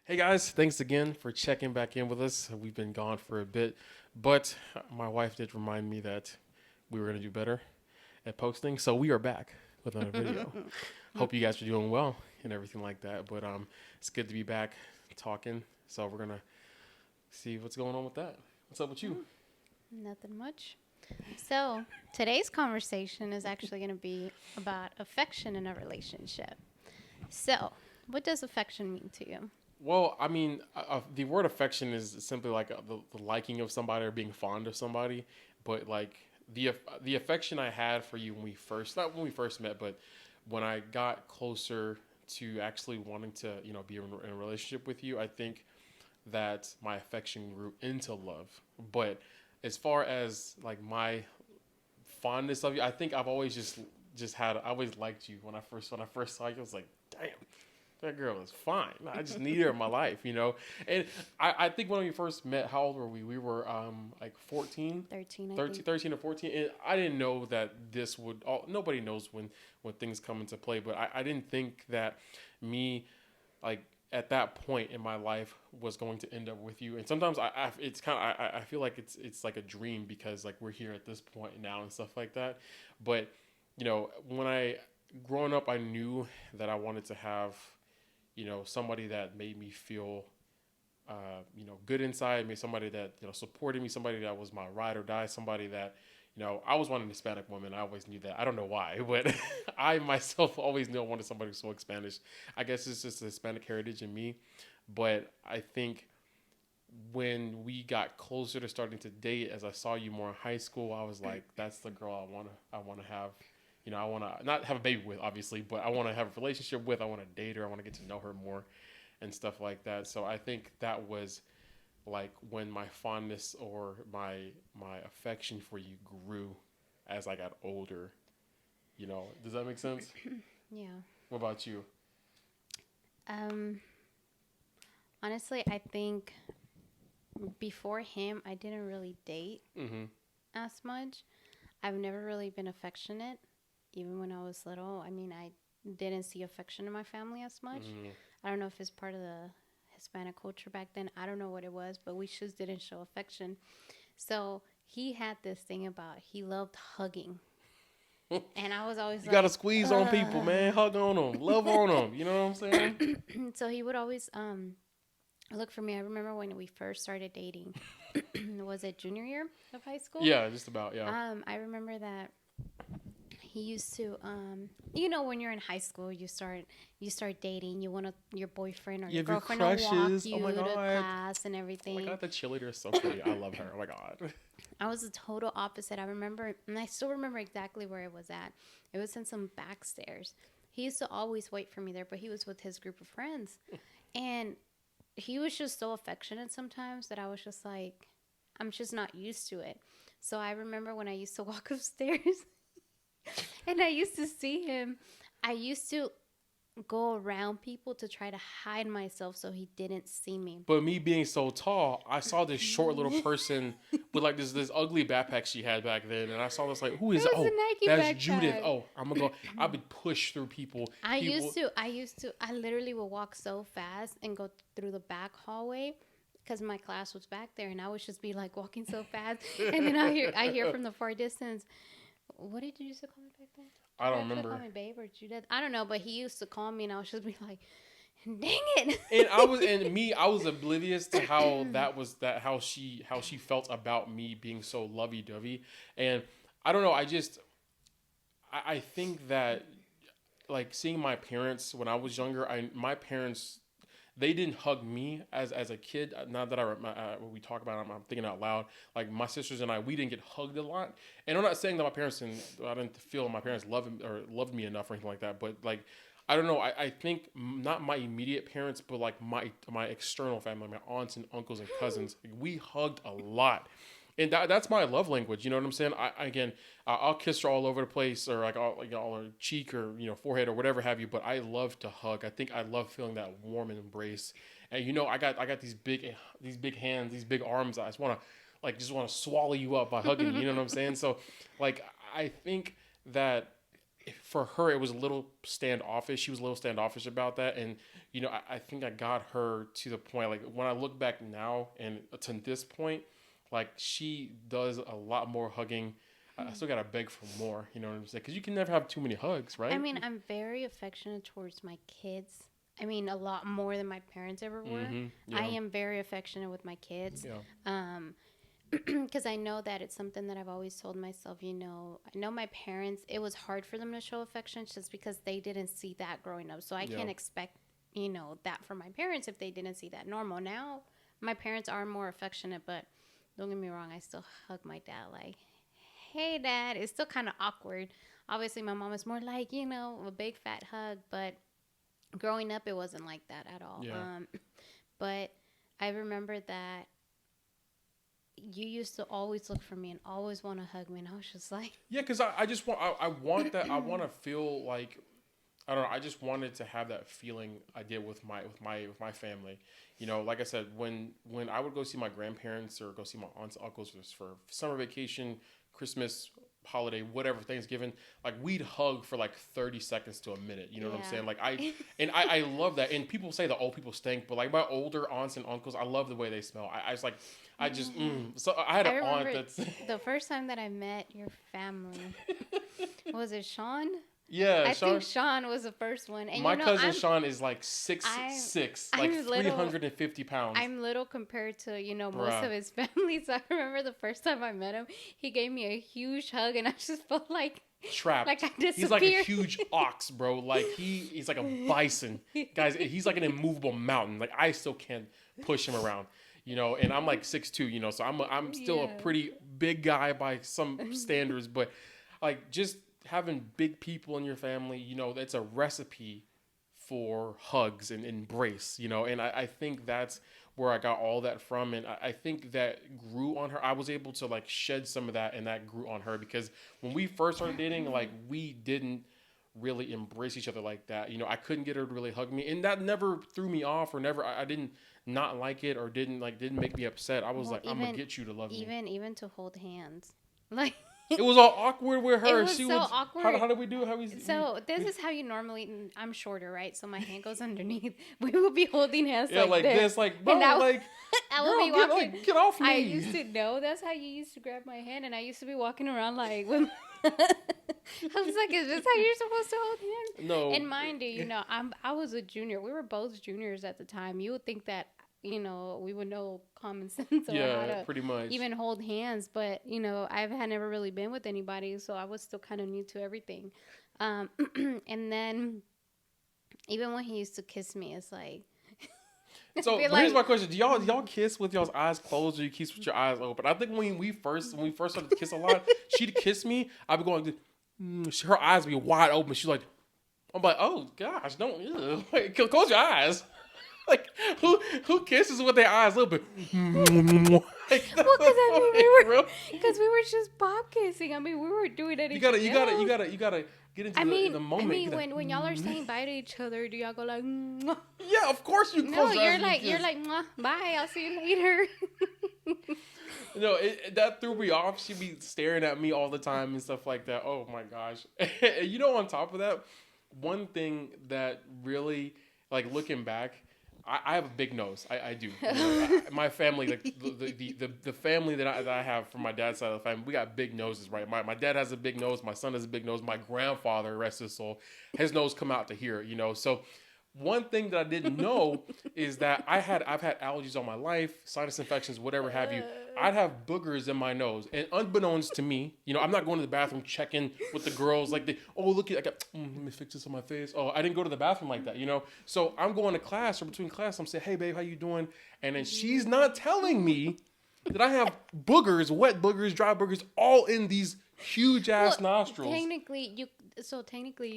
Hey guys, thanks again for checking back in with us. We've been gone for a bit, but my wife did remind me that we were going to do better at posting, so we are back with another video. Hope you guys are doing well and everything like that. But it's good to be back talking. So we're gonna see what's going on with that. What's up with you? Nothing much. So, today's conversation is actually going to be about affection in a relationship. So, what does affection mean to you? Well, I mean, the word affection is simply like the liking of somebody or being fond of somebody. But like the affection I had for you when we first not when we first met, but when I got closer to actually wanting to be in a relationship with you, I think that my affection grew into love. But as far as like my fondness of you, I think I've always just had I always liked you when I first saw you. I was like, damn, that girl is fine. I just need her in my life. And I think when we first met, how old were we? We were like 14, 13, I 13, think. 13 or 14. And I didn't know that this would, nobody knows when things come into play, but I didn't think that me, like, at that point in my life was going to end up with you. And sometimes it's kind of, I feel like it's like a dream because like we're here at this point now and stuff like that. But, when growing up, I knew that I wanted to have somebody that made me feel, good inside me, somebody that, supported me, somebody that was my ride or die, somebody that, I was wanting Hispanic woman. I always knew that. I don't know why, but I myself always knew I wanted somebody who spoke Spanish. I guess it's just the Hispanic heritage in me. But I think when we got closer to starting to date, as I saw you more in high school, I was like, that's the girl I wanna have. I wanna not have a baby with, obviously, but I wanna have a relationship with. I wanna date her. I wanna get to know her more and stuff like that. So I think that was like when my fondness or my affection for you grew as I got older. Does that make sense? Yeah. What about you? Um, Honestly, I think before him, I didn't really date Mm-hmm. as much. I've never really been affectionate, even when I was little. I mean, I didn't see affection in my family as much. Mm-hmm. I don't know if it's part of the Hispanic culture back then. I don't know what it was, but we just didn't show affection. So he had this thing about he loved hugging. And I was always You gotta like, squeeze on people, man. ugh. Hug on them, love on them. You know what I'm saying? So he would always look for me. I remember when we first started dating. Was it junior year of high school? Yeah, just about. Yeah. I remember that he used to when you're in high school you start dating, you want to your boyfriend or You your have your girlfriend to walk crushes. Oh you my to god. class and Oh my everything. god, the cheerleader is so pretty. I love her. Oh my god. I was the total opposite. I remember, and I still remember exactly where it was at. It was in some back stairs. He used to always wait for me there, but he was with his group of friends. And he was just so affectionate sometimes that I was just like, I'm just not used to it. So I remember when I used to walk upstairs and I used to see him, I used to go around people to try to hide myself so he didn't see me. But me being so tall, I saw this short little It person with like this ugly backpack she had back then, and I saw this like, who is? was Oh, a Nike that's Judith. backpack. Oh, I'm gonna go. I would push through people. People. I literally would walk so fast and go through the back hallway because my class was back there, and I would just be like walking so fast, and then I hear from the far distance, what did you used to call me back then? I Did you don't actually call remember. me babe or Judith? I don't know, but he used to call me, and I was just be like, dang it. I was oblivious to how that was that how she felt about me being so lovey dovey, and I don't know. I think that like seeing my parents when I was younger, my parents they didn't hug me as a kid. Now that when we talk about it, I'm thinking out loud. Like my sisters and I, we didn't get hugged a lot. And I'm not saying that I didn't feel my parents loved me enough or anything like that. But like, I don't know. I think not my immediate parents, but like my external family, my aunts and uncles and cousins, we hugged a lot. And that's my love language. You know what I'm saying? I'll kiss her all over the place, or all her cheek or forehead or whatever have you. But I love to hug. I think I love feeling that warm embrace. And I got these big hands, these big arms. I just want to swallow you up by hugging you. You know what I'm saying? So, like I think that for her, it was a little standoffish. She was a little standoffish about that. And, I think I got her to the point, like when I look back now and to this point, like she does a lot more hugging. I still got to beg for more, you know what I'm saying? Because you can never have too many hugs, right? I mean, I'm very affectionate towards my kids. I mean, a lot more than my parents ever were. Yeah. I am very affectionate with my kids. Yeah. Because I know that it's something that I've always told myself, I know my parents, it was hard for them to show affection just because they didn't see that growing up. So I can't expect, that from my parents if they didn't see that normal. Now, my parents are more affectionate, but don't get me wrong, I still hug my dad like, hey, Dad. It's still kind of awkward. Obviously, my mom is more like, a big fat hug, but growing up, it wasn't like that at all. Yeah. But I remember that you used to always look for me and always want to hug me, and I was just like, Yeah, because I just want I want that. I want to feel like, I don't know. I just wanted to have that feeling I did with my family. Like I said, when I would go see my grandparents or go see my aunts and uncles for summer vacation, Christmas, holiday, whatever, Thanksgiving, like we'd hug for like 30 seconds to a minute. You know what I'm saying? Like I love that. And people say the old people stink, but like my older aunts and uncles, I love the way they smell. So I had an aunt that's the first time that I met your family. Was it Sean? Yeah, I think Sean was the first one. And my cousin Sean is like 6'6", like I'm 350 pounds. I'm little compared to, most of his family. So I remember the first time I met him, he gave me a huge hug and I just felt like trapped. Like I disappeared. He's like a huge ox, bro. Like he's like a bison. Guys, he's like an immovable mountain. Like I still can't push him around. And I'm like 6'2", so I'm still a pretty big guy by some standards, but like just having big people in your family, that's a recipe for hugs and embrace, and I think that's where I got all that from. And I think that grew on her. I was able to like shed some of that, and that grew on her because when we first started dating, like we didn't really embrace each other like that. I couldn't get her to really hug me, and that never threw me off or never, I didn't not like it or didn't make me upset. I was I'm gonna get you to love me. Even to hold hands. Like it was all awkward with her. It was awkward. How did we do? This is how you normally. I'm shorter, right? So my hand goes underneath. We will be holding hands like this, like bro, like I will be walking. Get off me. I used to know that's how you used to grab my hand, and I used to be walking around like with. I was like, is this how you're supposed to hold hands? No. And mind you, I was a junior. We were both juniors at the time. You would think that we would know common sense on how to pretty much even hold hands. But, I had never really been with anybody, so I was still kind of new to everything. And then even when he used to kiss me, it's like... So here's my question: Do y'all kiss with y'all's eyes closed, or you kiss with your eyes open? I think when we first started to kiss a lot, she'd kiss me. I'd be going, her eyes would be wide open. She's like, I'm like, oh gosh, don't close your eyes. Like who kisses with their eyes open? Well, because we were just pop kissing. I mean, we were doing it. You gotta get into the moment. I mean, when y'all are saying bye to each other, do y'all go like? Mwah? Yeah, of course you. No, you're like Mwah, bye. I'll see you later. That threw me off. She'd be staring at me all the time and stuff like that. Oh my gosh. On top of that, one thing that really, like looking back, I have a big nose. I do. My family, like the family that I have from my dad's side of the family, we got big noses, right? My dad has a big nose. My son has a big nose. My grandfather, rest his soul, his nose come out to here. So one thing that I didn't know is that I've had allergies all my life, sinus infections, whatever have you. I'd have boogers in my nose, and unbeknownst to me, I'm not going to the bathroom checking with the girls like look at let me fix this on my face. Oh, I didn't go to the bathroom like that, So I'm going to class or between class, I'm saying, hey babe, how you doing? And then she's not telling me that I have boogers, wet boogers, dry boogers, all in these huge ass nostrils. Technically, you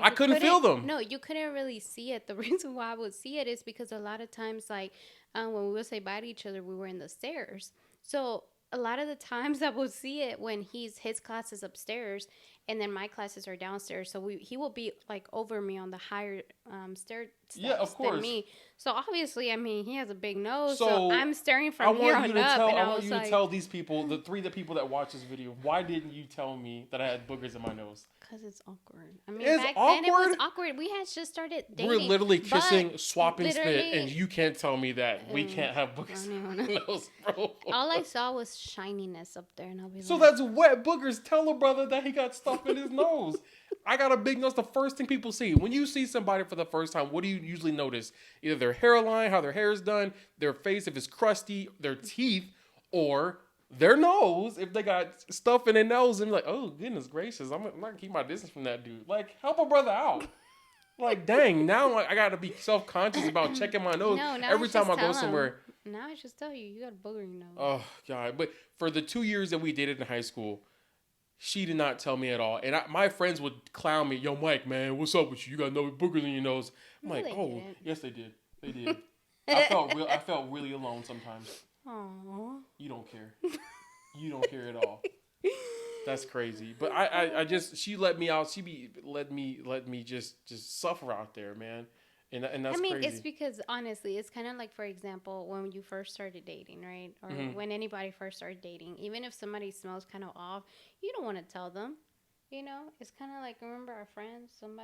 I couldn't feel them. No, you couldn't really see it. The reason why I would see it is because a lot of times, like when we would say bye to each other, we were in the stairs. So a lot of the times I would see it when his class is upstairs and then my classes are downstairs. So he will be like over me on the higher Yeah, of steps course. than me. So obviously, I mean, he has a big nose. So, So, I'm staring I from here want you on to up, tell. and I I want was you to like, tell these people, the people that watch this video, why didn't you tell me that I had boogers in my nose? because it's awkward. I mean, It's back then it was awkward? awkward. We had just started dating. We're literally but kissing, swapping spit, literally- and you can't tell me that we can't have boogers I don't in even our nose, bro. all I saw was shininess up there, and I'll be So like, that's wet boogers. Tell a brother that he got stuff in his nose. I got a big nose. The first thing people see when you see somebody for the first time, what do you usually notice? Either their hairline, how their hair is done, their face if it's crusty, their teeth, or their nose if they got stuff in their nose. And you're like, oh goodness gracious, I'm not gonna keep my distance from that dude. Like, help a brother out. Like, dang, now I gotta be self conscious about checking my nose No, now every I time I just go tell him. somewhere. now I just tell you, you got a booger in your nose. Oh God! But for the 2 years that we dated in high school, she did not tell me at all. And my friends would clown me, "Yo, Mike, man, what's up with you? You got no boogers in your nose." I'm No, like, they "Oh, didn't. yes, they did. They did." I felt really alone sometimes. Aww. You don't care. You don't care at all. That's crazy. But I just she let me out. Let me just suffer out there, man. And that's I mean, crazy. it's because honestly, it's kind of like, for example, when you first started dating, right? Or Mhm. when anybody first started dating, even if somebody smells kind of off, you don't want to tell them. You know, it's kind of like, remember our friends? One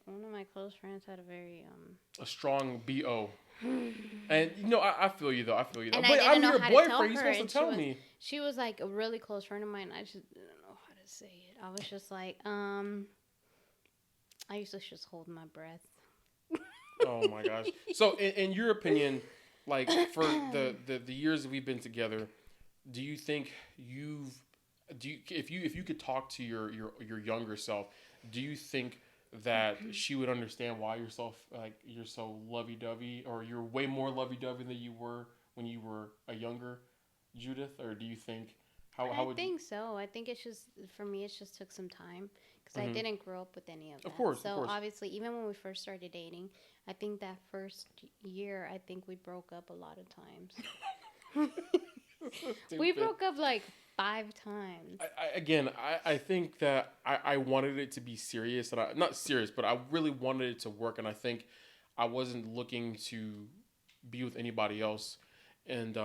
of my close friends had a very A strong BO. And I feel you though. I feel you though. And I But didn't I'm know your how to tell boyfriend. You're her, supposed and to tell me. She was like a really close friend of mine. I just didn't know how to say it. I was just like, I used to just hold my breath. Oh my gosh. So in your opinion, like for the years that we've been together, do you think if you could talk to your younger self, do you think that she would understand why you're so lovey-dovey, or you're way more lovey-dovey than you were when you were a younger Judith? Or do you think I think so. I think it's just, for me, it just took some time because I didn't grow up with any of that. Of course, so of course. obviously, even when we first started dating, I think that first year, I think we broke up a lot of times. We broke up like 5 times. I think that I wanted it to be serious, and not serious, but I really wanted it to work, and I think I wasn't looking to be with anybody else, and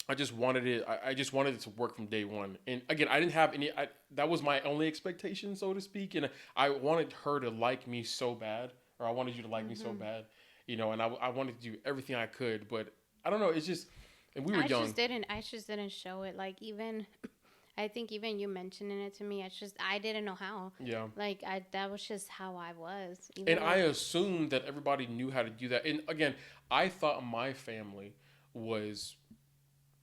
I just wanted it. I just wanted it to work from day one. And again, I didn't have any. That was my only expectation, so to speak. And I wanted her to like me so bad, or I wanted you to like me so bad, And I wanted to do everything I could, but I don't know. It's just, and we were young. I just didn't show it. Like, even, I think even you mentioning it to me, I didn't know how. Yeah. Like, that was just how I was. And I assumed that everybody knew how to do that. And again, I thought my family was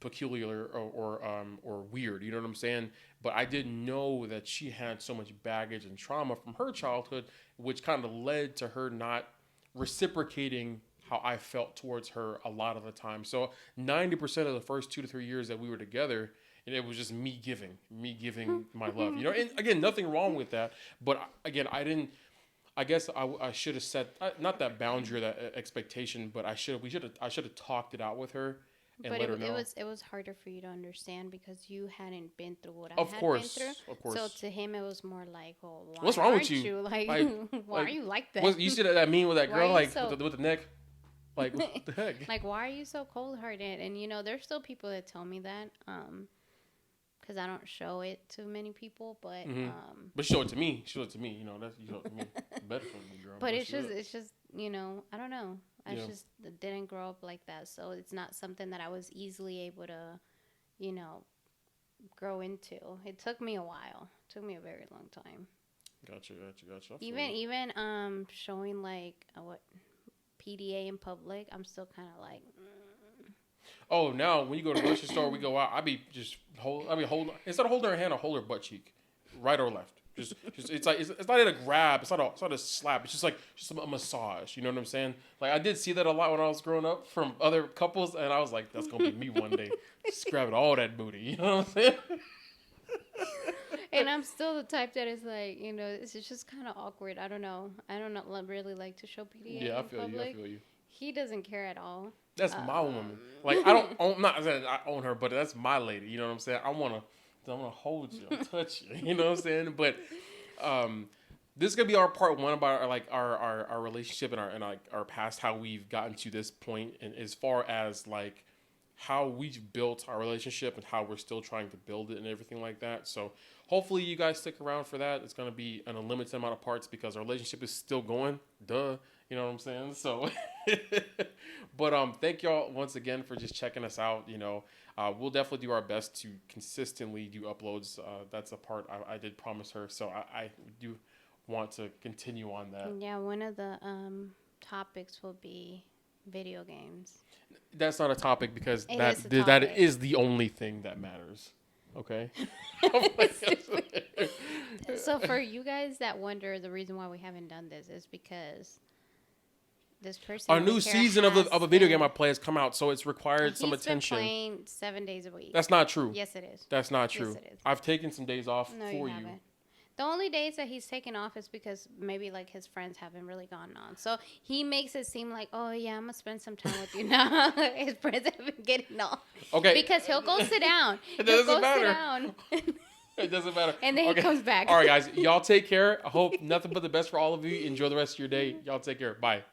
peculiar or weird, you know what I'm saying? But I didn't know that she had so much baggage and trauma from her childhood, which kind of led to her not reciprocating how I felt towards her a lot of the time. So 90% of the first 2 to 3 years that we were together, and it was just me giving my love, And again, nothing wrong with that. But again, I guess I should have set not that boundary, that expectation, but I should have talked it out with her. But it was harder for you to understand because you hadn't been through what I had been through. Of course. So to him, it was more like, "Oh, what's wrong with you? Like, why are you like that? You see that meme with that girl, like so, with the neck? Like, what the heck? Like, why are you so cold-hearted?" And there's still people that tell me that, because I don't show it to many people, but but show it to me. Show it to me. That's you show it to me. Better for me, girl. But it's just I don't know. I just didn't grow up like that, so it's not something that I was easily able to, grow into. It took me a while. It took me a very long time. Gotcha. Even showing like what PDA in public, I'm still kind of like. Oh, now when you go to the grocery store, we go out. Hold instead of holding her hand, I hold her butt cheek, right or left. Just it's not a grab. It's not a slap. It's just a massage. You know what I'm saying? Like, I did see that a lot when I was growing up from other couples, and I was like, that's gonna be me one day. Just grabbing all that booty. You know what I'm saying? And I'm still the type that is like, it's just kind of awkward. I don't know. I don't really like to show PDA. Yeah, in public. I feel you. He doesn't care at all. That's my woman. Like, I don't own, not saying I own her, but that's my lady. You know what I'm saying? I'm gonna hold you, touch you. You know what I'm saying? But this is gonna be our part one about our relationship and our past, how we've gotten to this point, and as far as like how we've built our relationship and how we're still trying to build it and everything like that. So hopefully you guys stick around for that. It's gonna be an unlimited amount of parts because our relationship is still going. Duh, you know what I'm saying? So, but thank y'all once again for just checking us out. We'll definitely do our best to consistently do uploads. That's a part I did promise her, so I do want to continue on that. Yeah, one of the topics will be video games. That's not a topic because It that is a that topic. is the only thing that matters. Okay. So for you guys that wonder, the reason why we haven't done this is because this person A over new here season of has a video game I been- play has come out, so it's required some he's been attention. playing 7 days a week. That's not true. Yes, it is. That's not true. Yes, it is. I've taken some days off No, for you you. haven't. The only days that he's taken off is because maybe like his friends haven't really gone on. So he makes it seem like, oh yeah, I'm gonna spend some time with you now. His friends haven't getting off. Okay. Because he'll go sit down. It He'll doesn't go matter. sit down. It doesn't matter. And then he comes back. All right, guys. Y'all take care. I hope nothing but the best for all of you. Enjoy the rest of your day. Y'all take care. Bye.